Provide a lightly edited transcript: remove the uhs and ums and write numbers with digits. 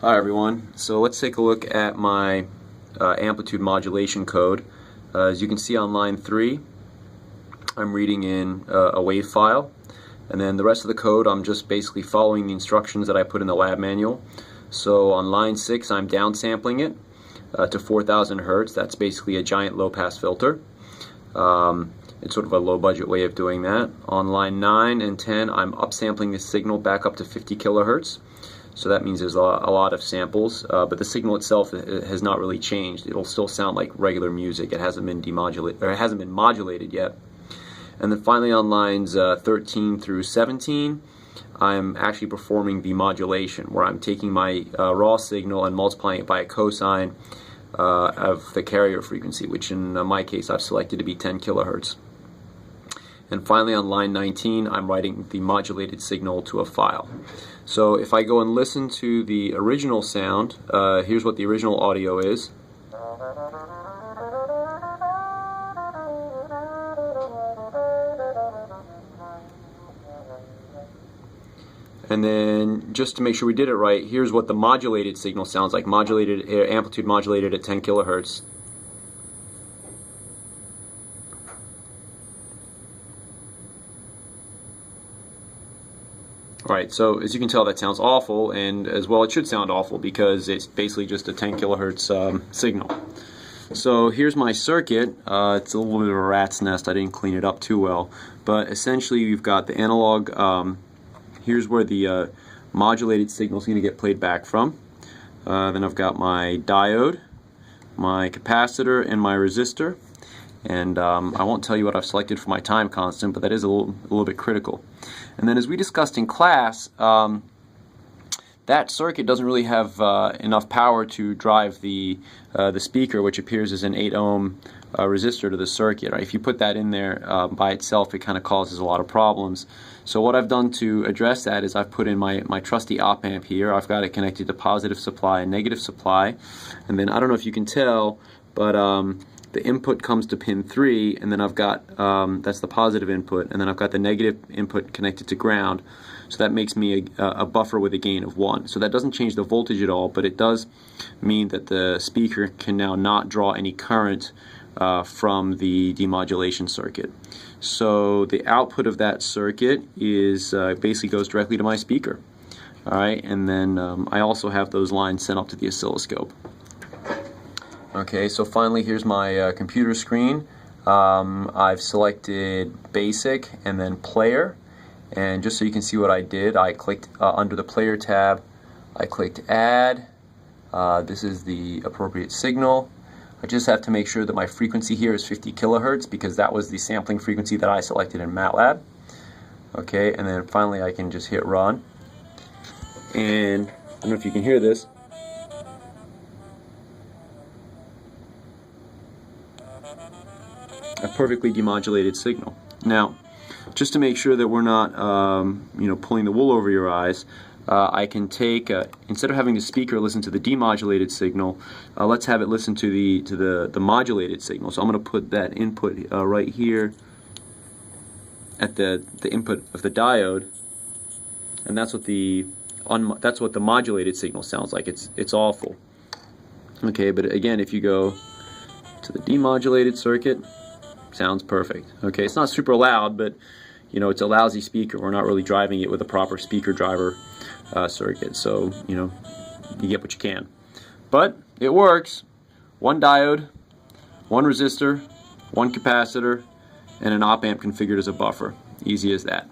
Hi everyone, so let's take a look at my amplitude modulation code. As you can see on line 3, I'm reading in a WAV file, and then the rest of the code I'm just basically following the instructions that I put in the lab manual. So on line 6 I'm downsampling it to 4000 Hertz. That's basically a giant low-pass filter. It's sort of a low-budget way of doing that. On line 9 and 10 I'm upsampling the signal back up to 50 kilohertz. So that means there's a lot of samples, but the signal itself has not really changed. It'll still sound like regular music. It hasn't been demodulated, or it hasn't been modulated yet. And then finally on lines 13 through 17, I'm actually performing the modulation, where I'm taking my raw signal and multiplying it by a cosine of the carrier frequency, which in my case I've selected to be 10 kilohertz. And finally on line 19, I'm writing the modulated signal to a file. So if I go and listen to the original sound, here's what the original audio is. And then just to make sure we did it right, here's what the modulated signal sounds like, modulated, amplitude modulated at 10 kilohertz. Alright, so as you can tell that sounds awful, and as well it should sound awful because it's basically just a 10 kilohertz signal. So here's my circuit. It's a little bit of a rat's nest. I didn't clean it up too well, but essentially you've got the analog. Here's where the modulated signal is going to get played back from. Then I've got my diode, my capacitor, and my resistor. And I won't tell you what I've selected for my time constant, but that is a little bit critical. And then as we discussed in class, that circuit doesn't really have enough power to drive the speaker, which appears as an 8 ohm resistor to the circuit. Right? If you put that in there by itself, it kind of causes a lot of problems. So what I've done to address that is I've put in my trusty op amp here. I've got it connected to positive supply and negative supply. And then I don't know if you can tell, but the input comes to pin 3, and then I've got, that's the positive input, and then I've got the negative input connected to ground. So that makes me a buffer with a gain of 1. So that doesn't change the voltage at all, but it does mean that the speaker can now not draw any current from the demodulation circuit. So the output of that circuit is basically goes directly to my speaker. Alright, and then I also have those lines sent up to the oscilloscope. Okay, so finally here's my computer screen. I've selected basic and then player, and just so you can see what I did, I clicked under the player tab, I clicked add. This is the appropriate signal. I just have to make sure that my frequency here is 50 kilohertz because that was the sampling frequency that I selected in MATLAB. Okay, and then finally I can just hit run, and I don't know if you can hear this. A perfectly demodulated signal. Now, just to make sure that we're not, pulling the wool over your eyes, I can take instead of having the speaker listen to the demodulated signal, let's have it listen to the modulated signal. So I'm going to put that input right here at the input of the diode, and that's what the modulated signal sounds like. It's awful. Okay, but again, if you go to the demodulated circuit, sounds perfect. Okay, it's not super loud, but it's a lousy speaker. We're not really driving it with a proper speaker driver circuit, so you get what you can. But it works. One diode, one resistor, one capacitor, and an op amp configured as a buffer. Easy as that.